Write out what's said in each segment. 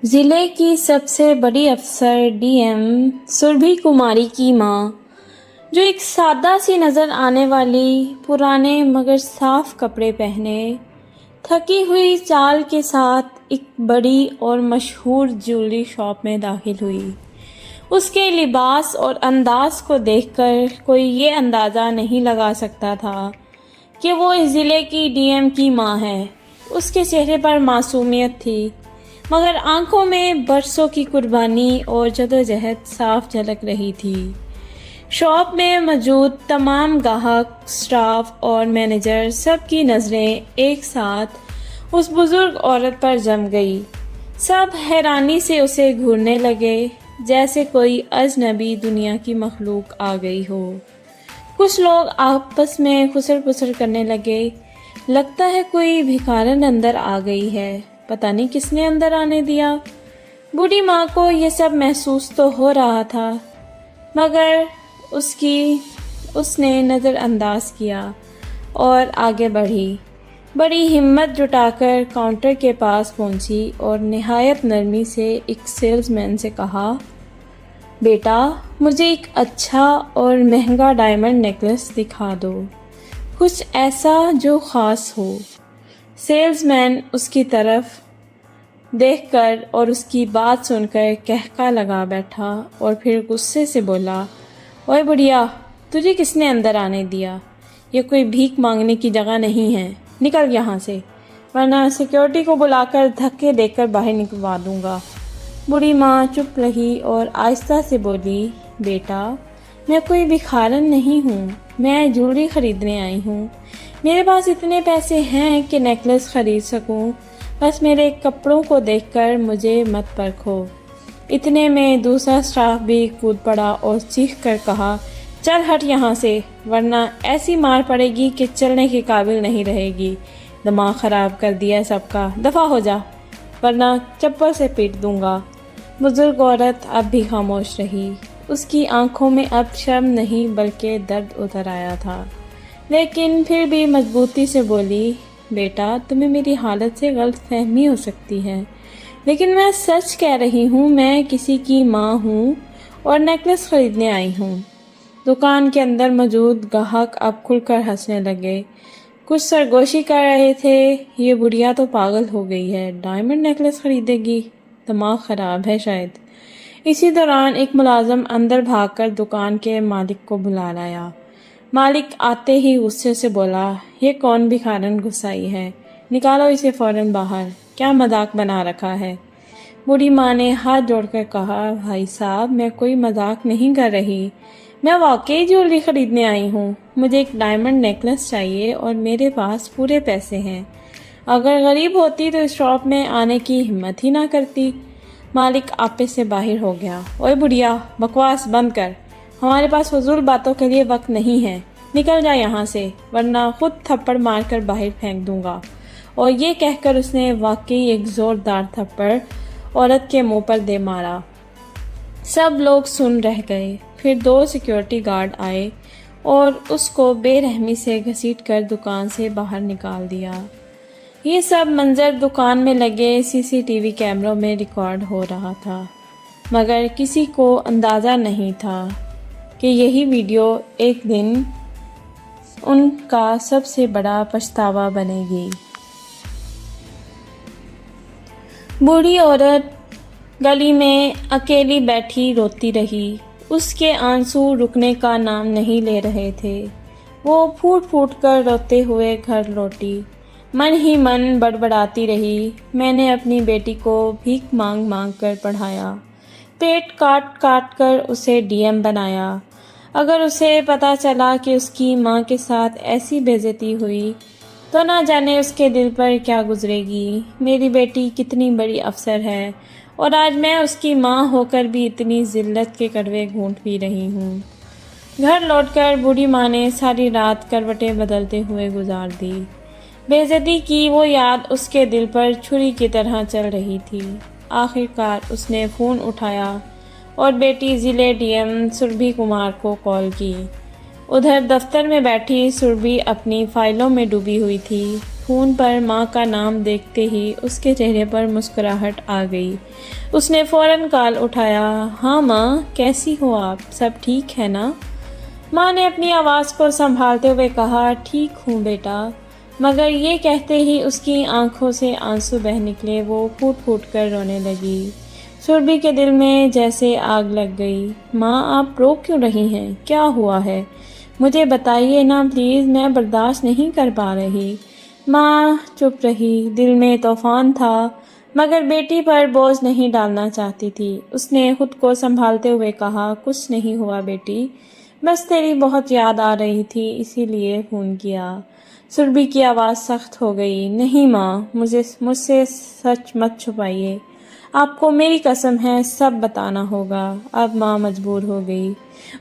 ضلع کی سب سے بڑی افسر ڈی ایم سربھی کماری کی ماں، جو ایک سادہ سی نظر آنے والی پرانے مگر صاف کپڑے پہنے تھکی ہوئی چال کے ساتھ ایک بڑی اور مشہور جیولری شاپ میں داخل ہوئی۔ اس کے لباس اور انداز کو دیکھ کر کوئی یہ اندازہ نہیں لگا سکتا تھا کہ وہ اس ضلع کی ڈی ایم کی ماں ہے۔ اس کے چہرے پر معصومیت تھی، مگر آنکھوں میں برسوں کی قربانی اور جدوجہد صاف جھلک رہی تھی۔ شاپ میں موجود تمام گاہک، اسٹاف اور مینیجر سب کی نظریں ایک ساتھ اس بزرگ عورت پر جم گئی۔ سب حیرانی سے اسے گھورنے لگے، جیسے کوئی اجنبی دنیا کی مخلوق آ گئی ہو۔ کچھ لوگ آپس میں خسر پسر کرنے لگے، لگتا ہے کوئی بھکارن اندر آ گئی ہے، پتہ نہیں کس نے اندر آنے دیا۔ بوڑھی ماں کو یہ سب محسوس تو ہو رہا تھا، مگر اس نے نظر انداز کیا اور آگے بڑھی۔ بڑی ہمت جٹا کر کاؤنٹر کے پاس پہنچی اور نہایت نرمی سے ایک سیلز مین سے کہا، بیٹا مجھے ایک اچھا اور مہنگا ڈائمنڈ نیکلس دکھا دو، کچھ ایسا جو خاص ہو۔ سیلز مین اس کی طرف دیکھ کر اور اس کی بات سن کر کہکا لگا بیٹھا اور پھر غصے سے بولا، اوئے بڑھیا، تجھے کس نے اندر آنے دیا؟ یہ کوئی بھیک مانگنے کی جگہ نہیں ہے، نکل یہاں سے، ورنہ سیکیورٹی کو بلا کر دھکے دے کر باہر نکلوا دوں گا۔ بوڑھی ماں چپ رہی اور آہستہ سے بولی، بیٹا میں کوئی بھکارن نہیں ہوں، میں جیولری خریدنے آئی ہوں۔ میرے پاس اتنے پیسے ہیں کہ نیکلس خرید سکوں، بس میرے کپڑوں کو دیکھ کر مجھے مت پرکھو۔ اتنے میں دوسرا سٹاف بھی کود پڑا اور چیخ کر کہا، چل ہٹ یہاں سے، ورنہ ایسی مار پڑے گی کہ چلنے کے قابل نہیں رہے گی۔ دماغ خراب کر دیا سب کا، دفع ہو جا، ورنہ چپل سے پیٹ دوں گا۔ بزرگ عورت اب بھی خاموش رہی۔ اس کی آنکھوں میں اب شرم نہیں بلکہ درد اتر آیا تھا، لیکن پھر بھی مضبوطی سے بولی، بیٹا تمہیں میری حالت سے غلط فہمی ہو سکتی ہے، لیکن میں سچ کہہ رہی ہوں، میں کسی کی ماں ہوں اور نیکلس خریدنے آئی ہوں۔ دکان کے اندر موجود گاہک اب کھل کر ہنسنے لگے، کچھ سرگوشی کر رہے تھے، یہ بڑھیا تو پاگل ہو گئی ہے، ڈائمنڈ نیکلس خریدے گی، دماغ خراب ہے شاید۔ اسی دوران ایک ملازم اندر بھاگ کر دکان کے مالک کو بلا لایا۔ مالک آتے ہی غصے سے بولا، یہ کون بھکارن گھسائی ہے، نکالو اسے فوراً باہر، کیا مذاق بنا رکھا ہے۔ بوڑھی ماں نے ہاتھ جوڑ کر کہا، بھائی صاحب میں کوئی مذاق نہیں کر رہی، میں واقعی جیولری خریدنے آئی ہوں۔ مجھے ایک ڈائمنڈ نیکلس چاہیے اور میرے پاس پورے پیسے ہیں۔ اگر غریب ہوتی تو اس شاپ میں آنے کی ہمت ہی نہ کرتی۔ مالک آپے سے باہر ہو گیا، اوئے بڑھیا بکواس بند کر، ہمارے پاس فضول باتوں کے لیے وقت نہیں ہے، نکل جا یہاں سے، ورنہ خود تھپڑ مار کر باہر پھینک دوں گا۔ اور یہ کہہ کر اس نے واقعی ایک زوردار تھپڑ عورت کے منہ پر دے مارا۔ سب لوگ سن رہ گئے۔ پھر 2 سیکیورٹی گارڈ آئے اور اس کو بے رحمی سے گھسیٹ کر دکان سے باہر نکال دیا۔ یہ سب منظر دکان میں لگے CCTV کیمروں میں ریکارڈ ہو رہا تھا، مگر کسی کو اندازہ نہیں تھا کہ یہی ویڈیو ایک دن ان کا سب سے بڑا پچھتاوا بنے گی۔ بوڑھی عورت گلی میں اکیلی بیٹھی روتی رہی، اس کے آنسو رکنے کا نام نہیں لے رہے تھے۔ وہ پھوٹ پھوٹ کر روتے ہوئے گھر لوٹی، من ہی من بڑبڑاتی رہی، میں نے اپنی بیٹی کو بھیک مانگ مانگ کر پڑھایا، پیٹ کاٹ کاٹ کر اسے DM بنایا۔ اگر اسے پتہ چلا کہ اس کی ماں کے ساتھ ایسی بے عزتی ہوئی تو نہ جانے اس کے دل پر کیا گزرے گی۔ میری بیٹی کتنی بڑی افسر ہے اور آج میں اس کی ماں ہو کر بھی اتنی ذلت کے کڑوے گھونٹ پی رہی ہوں۔ گھر لوٹ کر بوڑھی ماں نے ساری رات کروٹیں بدلتے ہوئے گزار دی۔ بے عزتی کی وہ یاد اس کے دل پر چھری کی طرح چل رہی تھی۔ آخرکار اس نے فون اٹھایا اور بیٹی ضلع DM سربھی کمار کو کال کی۔ ادھر دفتر میں بیٹھی سربھی اپنی فائلوں میں ڈوبی ہوئی تھی۔ فون پر ماں کا نام دیکھتے ہی اس کے چہرے پر مسکراہٹ آ گئی۔ اس نے فوراً کال اٹھایا۔ ہاں ماں، کیسی ہو آپ؟ سب ٹھیک ہے نا؟ ماں نے اپنی آواز کو سنبھالتے ہوئے کہا، ٹھیک ہوں بیٹا، مگر یہ کہتے ہی اس کی آنکھوں سے آنسو بہہ نکلے۔ وہ پھوٹ پھوٹ کر رونے لگی۔ سربھی کے دل میں جیسے آگ لگ گئی۔ ماں، آپ رو کیوں رہی ہیں؟ کیا ہوا ہے؟ مجھے بتائیے نا پلیز، میں برداشت نہیں کر پا رہی۔ ماں چپ رہی۔ دل میں طوفان تھا، مگر بیٹی پر بوجھ نہیں ڈالنا چاہتی تھی۔ اس نے خود کو سنبھالتے ہوئے کہا، کچھ نہیں ہوا بیٹی، بس تیری بہت یاد آ رہی تھی، اسی لیے فون کیا۔ سربھی کی آواز سخت ہو گئی۔ نہیں ماں، مجھ سے سچ مت چھپائیے، آپ کو میری قسم ہے سب بتانا ہوگا۔ اب ماں مجبور ہو گئی۔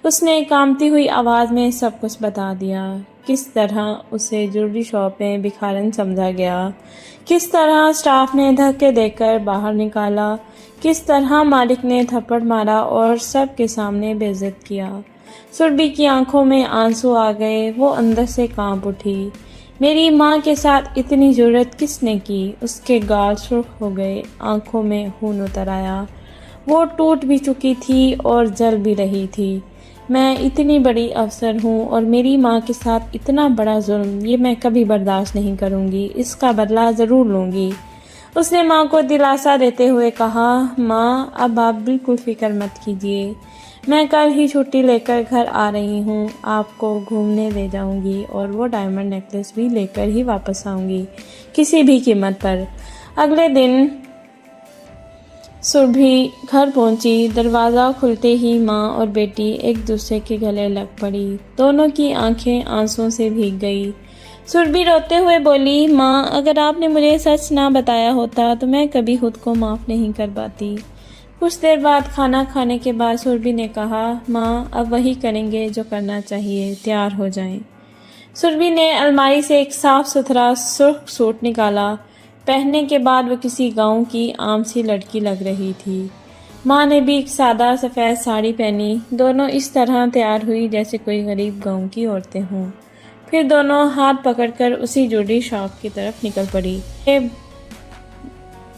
اس نے کانپتی ہوئی آواز میں سب کچھ بتا دیا۔ کس طرح اسے جویلری شاپ میں بھکارن سمجھا گیا، کس طرح اسٹاف نے دھکے دے کر باہر نکالا، کس طرح مالک نے تھپڑ مارا اور سب کے سامنے بے عزت کیا۔ سربھی کی آنکھوں میں آنسو آ گئے۔ وہ اندر سے کانپ اٹھی۔ میری ماں کے ساتھ اتنی جرأت کس نے کی؟ اس کے گال سرخ ہو گئے، آنکھوں میں خون اتر آیا۔ وہ ٹوٹ بھی چکی تھی اور جل بھی رہی تھی۔ میں اتنی بڑی افسر ہوں اور میری ماں کے ساتھ اتنا بڑا ظلم، یہ میں کبھی برداشت نہیں کروں گی، اس کا بدلہ ضرور لوں گی۔ اس نے ماں کو دلاسا دیتے ہوئے کہا، ماں اب آپ بالکل فکر مت کیجیے، میں کل ہی چھٹی لے کر گھر آ رہی ہوں، آپ کو گھومنے لے جاؤں گی اور وہ ڈائمنڈ نیکلس بھی لے کر ہی واپس آؤں گی، کسی بھی قیمت پر۔ اگلے دن سربھی گھر پہنچی۔ دروازہ کھلتے ہی ماں اور بیٹی ایک دوسرے کے گلے لگ پڑی۔ دونوں کی آنکھیں آنسوؤں سے بھیگ گئی۔ سربھی روتے ہوئے بولی، ماں، اگر آپ نے مجھے سچ نہ بتایا ہوتا تو میں کبھی خود کو معاف نہیں کر پاتی۔ کچھ دیر بعد کھانا کھانے کے بعد سربھی نے کہا، ماں اب وہی کریں گے جو کرنا چاہیے، تیار ہو جائیں۔ سربھی نے الماری سے ایک صاف ستھرا سرخ سوٹ نکالا۔ پہننے کے بعد وہ کسی گاؤں کی عام سی لڑکی لگ رہی تھی۔ ماں نے بھی ایک سادہ سفید ساڑی پہنی۔ دونوں اس طرح تیار ہوئی جیسے کوئی غریب گاؤں کی عورتیں ہوں۔ پھر دونوں ہاتھ پکڑ کر اسی جویلری شاپ کی طرف نکل پڑی۔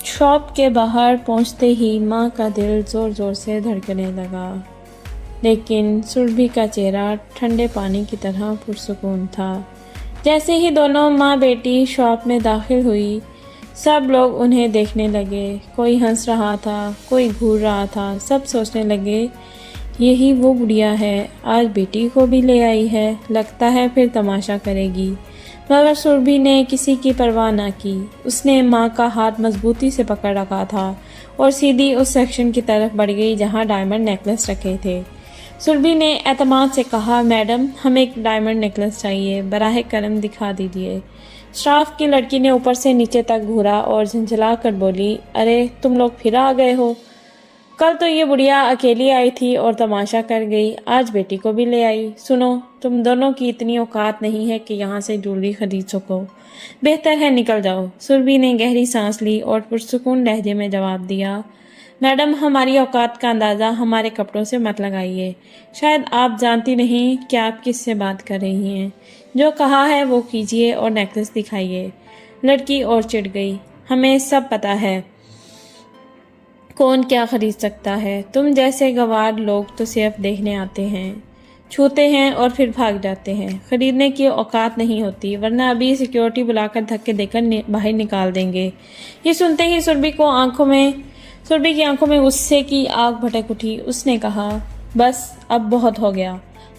شاپ کے باہر پہنچتے ہی ماں کا دل زور زور سے دھڑکنے لگا، لیکن سربھی کا چہرہ ٹھنڈے پانی کی طرح پرسکون تھا۔ جیسے ہی دونوں ماں بیٹی شاپ میں داخل ہوئی، سب لوگ انہیں دیکھنے لگے۔ کوئی ہنس رہا تھا، کوئی گھور رہا تھا۔ سب سوچنے لگے، یہی وہ بڑھیا ہے، آج بیٹی کو بھی لے آئی ہے، لگتا ہے پھر تماشا کرے گی۔ مگر سربھی نے کسی کی پرواہ نہ کی۔ اس نے ماں کا ہاتھ مضبوطی سے پکڑ رکھا تھا اور سیدھی اس سیکشن کی طرف بڑھ گئی جہاں ڈائمنڈ نیکلس رکھے تھے۔ سربھی نے اعتماد سے کہا، میڈم، ہمیں ایک ڈائمنڈ نیکلس چاہیے، براہ کرم دکھا دیجیے۔ اسٹاف کی لڑکی نے اوپر سے نیچے تک گھورا اور جھنجھلا کر بولی، ارے تم لوگ پھر آ گئے ہو؟ کل تو یہ بڑھیا اکیلی آئی تھی اور تماشا کر گئی، آج بیٹی کو بھی لے آئی۔ سنو، تم دونوں کی اتنی اوقات نہیں ہے کہ یہاں سے جویلری خرید سکو، بہتر ہے نکل جاؤ۔ سربھی نے گہری سانس لی اور پرسکون لہجے میں جواب دیا، میڈم، ہماری اوقات کا اندازہ ہمارے کپڑوں سے مت لگائیے، شاید آپ جانتی نہیں کہ آپ کس سے بات کر رہی ہیں، جو کہا ہے وہ کیجیے اور نیکلس دکھائیے۔ لڑکی اور چڑ گئی، ہمیں سب پتہ ہے کون کیا خرید سکتا ہے، تم جیسے گنوار لوگ تو صرف دیکھنے آتے ہیں، چھوتے ہیں اور پھر بھاگ جاتے ہیں، خریدنے کی اوقات نہیں ہوتی، ورنہ ابھی سیکیورٹی بلا کر دھکے دے کر باہر نکال دیں گے۔ یہ سنتے ہی سربھی کی آنکھوں میں غصے کی آگ بھڑک اٹھی۔ اس نے کہا، بس اب بہت ہو گیا،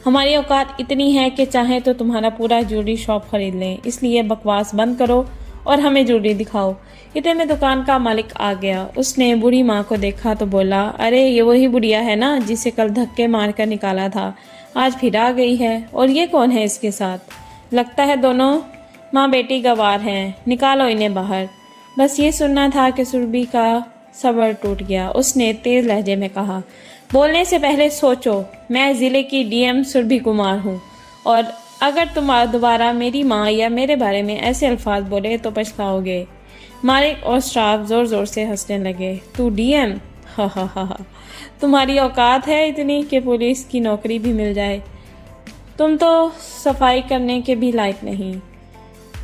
ہماری اوقات اتنی ہے کہ چاہیں تو تمہارا پورا جویلری شاپ خرید لیں، اس لیے بکواس بند کرو اور ہمیں جویلری دکھاؤ۔ اتنے میں دکان کا مالک آ گیا۔ اس نے بوڑھی ماں کو دیکھا تو بولا، ارے یہ وہی بڑھیا ہے نا جسے کل دھکے مار کر نکالا تھا، آج پھر آ گئی ہے، اور یہ کون ہے اس کے ساتھ؟ لگتا ہے دونوں ماں بیٹی گنوار ہیں، نکالو انہیں باہر۔ بس یہ سننا تھا کہ سربھی کا صبر ٹوٹ گیا۔ اس نے تیز لہجے میں کہا، بولنے سے پہلے سوچو، میں ضلع کی ڈی ایم سربھی کمار ہوں، اور اگر تم دوبارہ میری ماں یا میرے بارے میں ایسے الفاظ بولے تو پچھتاؤ گے۔ مالک اور اسٹاف زور زور سے ہنسنے لگے۔ تو ڈی ایم؟ ہا ہا ہا ہا، تمہاری اوقات ہے اتنی کہ پولیس کی نوکری بھی مل جائے، تم تو صفائی کرنے کے بھی لائق نہیں۔